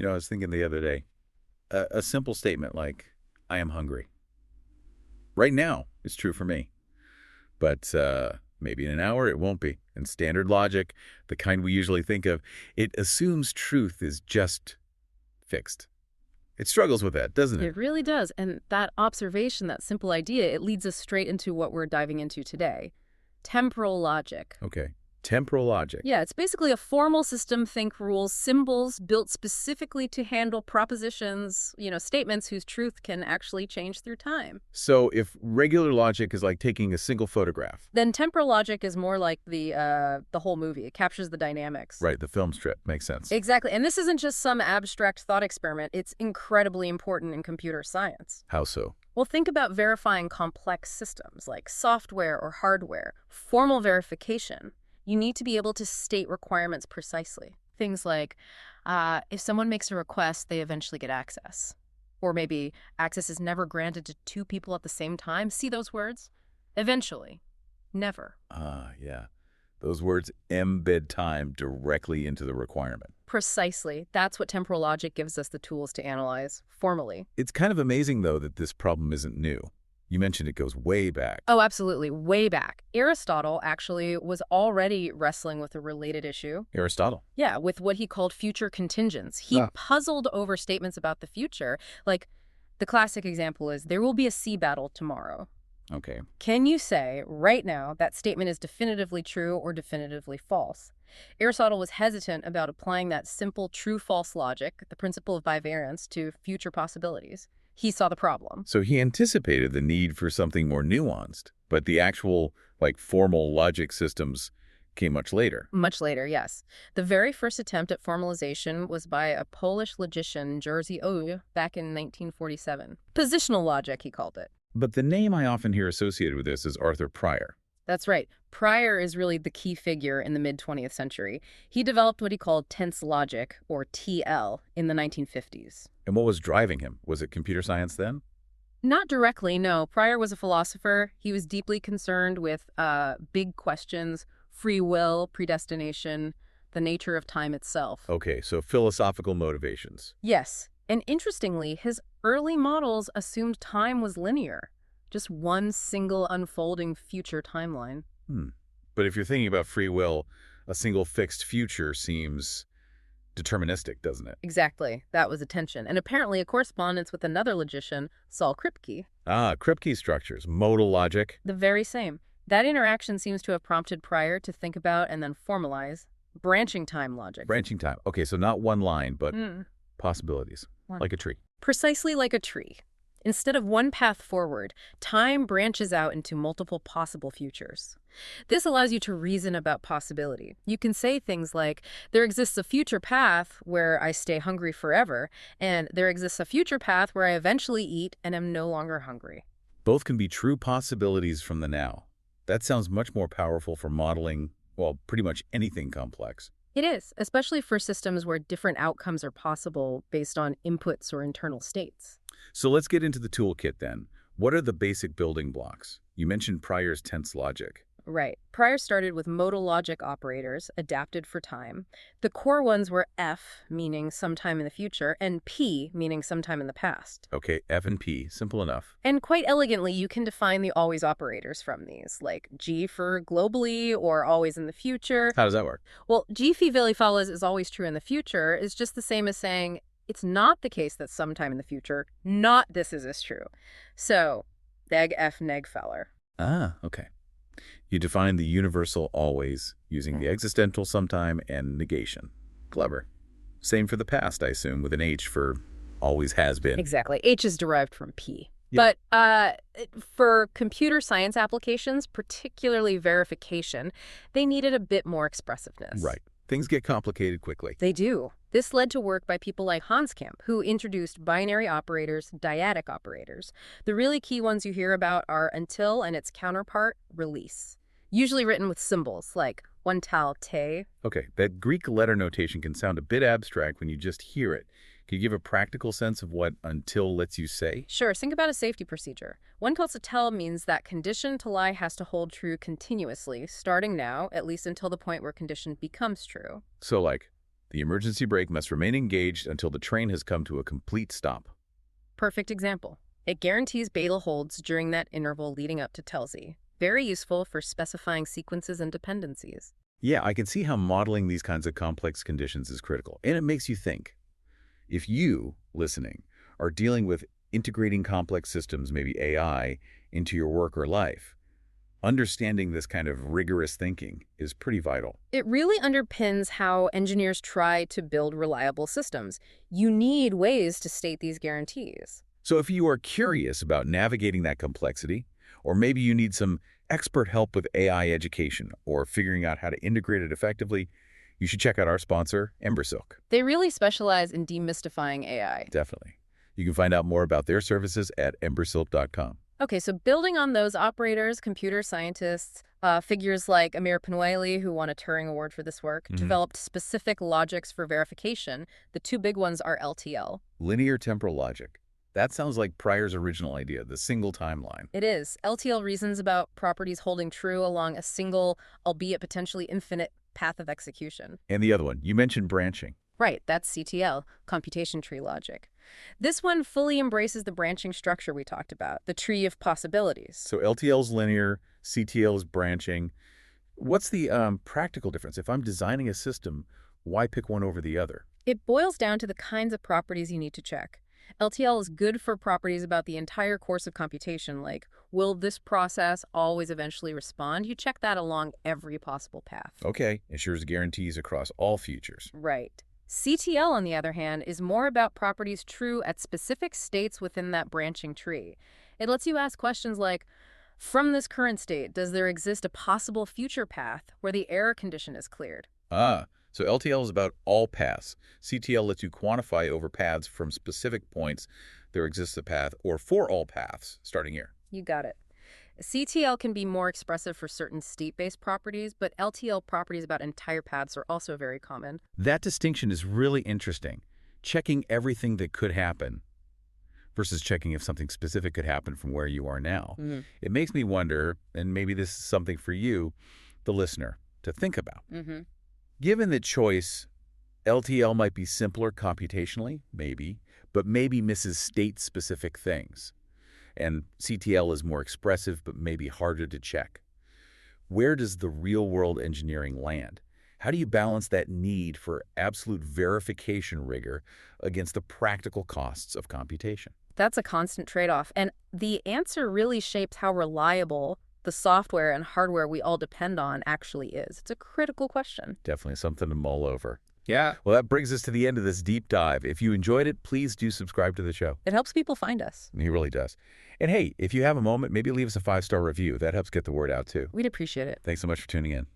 I was thinking the other day, a simple statement like, I am hungry. Right now, it's true for me. But maybe in an hour, it won't be. And standard logic, the kind we usually think of, it assumes truth is just fixed. It struggles with that, doesn't it? It really does. And that observation, that simple idea, it leads us straight into what we're diving into today. Temporal logic. Okay. Temporal logic. Yeah, it's basically a formal system, think rules, symbols built specifically to handle propositions, statements whose truth can actually change through time. So if regular logic is like taking a single photograph. Then temporal logic is more like the whole movie. It captures the dynamics. Right, the film strip. Makes sense. Exactly. And this isn't just some abstract thought experiment. It's incredibly important in computer science. How so? Well, think about verifying complex systems like software or hardware. Formal verification. You need to be able to state requirements precisely. Things like, if someone makes a request, they eventually get access. Or maybe access is never granted to two people at the same time. See those words? Eventually. Never. Yeah. Those words embed time directly into the requirement. Precisely. That's what temporal logic gives us the tools to analyze, formally. It's kind of amazing, though, that this problem isn't new. You mentioned it goes way back. Oh, absolutely. Way back. Aristotle actually was already wrestling with a related issue. Aristotle? Yeah, with what he called future contingents. He puzzled over statements about the future. Like, the classic example is, there will be a sea battle tomorrow. Okay. Can you say, right now, that statement is definitively true or definitively false? Aristotle was hesitant about applying that simple true-false logic, the principle of bivariance, to future possibilities. He saw the problem. So he anticipated the need for something more nuanced, but the actual, formal logic systems came much later. Much later, yes. The very first attempt at formalization was by a Polish logician, Jerzy Oy, back in 1947. Positional logic, he called it. But the name I often hear associated with this is Arthur Pryor. That's right. Pryor is really the key figure in the mid-20th century. He developed what he called tense logic, or TL, in the 1950s. And what was driving him? Was it computer science then? Not directly, no. Pryor was a philosopher. He was deeply concerned with big questions, free will, predestination, the nature of time itself. Okay, so philosophical motivations. Yes. And interestingly, his early models assumed time was linear. Just one single unfolding future timeline. But if you're thinking about free will, a single fixed future seems deterministic, doesn't it? Exactly. That was a tension. And apparently a correspondence with another logician, Saul Kripke. Kripke structures, modal logic. The very same. That interaction seems to have prompted Pryor to think about and then formalize branching time logic. Branching time. Okay, so not one line, but possibilities, like a tree. Precisely like a tree. Instead of one path forward, time branches out into multiple possible futures. This allows you to reason about possibility. You can say things like, there exists a future path where I stay hungry forever, and there exists a future path where I eventually eat and am no longer hungry. Both can be true possibilities from the now. That sounds much more powerful for modeling, pretty much anything complex. It is, especially for systems where different outcomes are possible based on inputs or internal states. So let's get into the toolkit then. What are the basic building blocks? You mentioned Pryor's tense logic. Right. Pryor started with modal logic operators, adapted for time. The core ones were F, meaning sometime in the future, and P, meaning sometime in the past. Okay, F and P, simple enough. And quite elegantly, you can define the always operators from these, like G for globally or always in the future. How does that work? Well, G phi vili follows is always true in the future is just the same as saying it's not the case that sometime in the future, not this is true. So, neg F neg feller. Okay. You define the universal always using the existential sometime and negation. Clever. Same for the past, I assume, with an H for always has been. Exactly. H is derived from P. Yep. But for computer science applications, particularly verification, they needed a bit more expressiveness. Right. Things get complicated quickly. They do. This led to work by people like Hans Kemp, who introduced binary operators, dyadic operators. The really key ones you hear about are until and its counterpart, release. Usually written with symbols like one tal te. Okay, that Greek letter notation can sound a bit abstract when you just hear it. Can you give a practical sense of what until lets you say? Sure, think about a safety procedure. One tal to tell means that condition to lie has to hold true continuously, starting now, at least until the point where condition becomes true. So The emergency brake must remain engaged until the train has come to a complete stop. Perfect example. It guarantees Betel holds during that interval leading up to Telzy. Very useful for specifying sequences and dependencies. Yeah, I can see how modeling these kinds of complex conditions is critical. And it makes you think. If you, listening, are dealing with integrating complex systems, maybe AI, into your work or life, understanding this kind of rigorous thinking is pretty vital. It really underpins how engineers try to build reliable systems. You need ways to state these guarantees. So if you are curious about navigating that complexity, or maybe you need some expert help with AI education or figuring out how to integrate it effectively, you should check out our sponsor, Embersilk. They really specialize in demystifying AI. Definitely. You can find out more about their services at embersilk.com. Okay, so building on those operators, computer scientists, figures like Amir Panwali, who won a Turing Award for this work, developed specific logics for verification. The two big ones are LTL. Linear temporal logic. That sounds like Pryor's original idea, the single timeline. It is. LTL reasons about properties holding true along a single, albeit potentially infinite, path of execution. And the other one, you mentioned branching. Right, that's CTL, computation tree logic. This one fully embraces the branching structure we talked about, the tree of possibilities. So LTL's linear, CTL is branching. What's the practical difference? If I'm designing a system, why pick one over the other? It boils down to the kinds of properties you need to check. LTL is good for properties about the entire course of computation, like, will this process always eventually respond? You check that along every possible path. Okay, ensures guarantees across all futures. Right. CTL, on the other hand, is more about properties true at specific states within that branching tree. It lets you ask questions like, from this current state, does there exist a possible future path where the error condition is cleared? So LTL is about all paths. CTL lets you quantify over paths from specific points there exists a path, or for all paths, starting here. You got it. CTL can be more expressive for certain state-based properties, but LTL properties about entire paths are also very common. That distinction is really interesting. Checking everything that could happen versus checking if something specific could happen from where you are now. It makes me wonder, and maybe this is something for you, the listener, to think about. Given the choice, LTL might be simpler computationally, maybe, but maybe misses state-specific things. And CTL is more expressive, but maybe harder to check. Where does the real-world engineering land? How do you balance that need for absolute verification rigor against the practical costs of computation? That's a constant trade-off, and the answer really shapes how reliable the software and hardware we all depend on actually is. It's a critical question. Definitely something to mull over. Yeah. Well, that brings us to the end of this deep dive. If you enjoyed it, please do subscribe to the show. It helps people find us. He really does. And hey, if you have a moment, maybe leave us a 5-star review. That helps get the word out too. We'd appreciate it. Thanks so much for tuning in.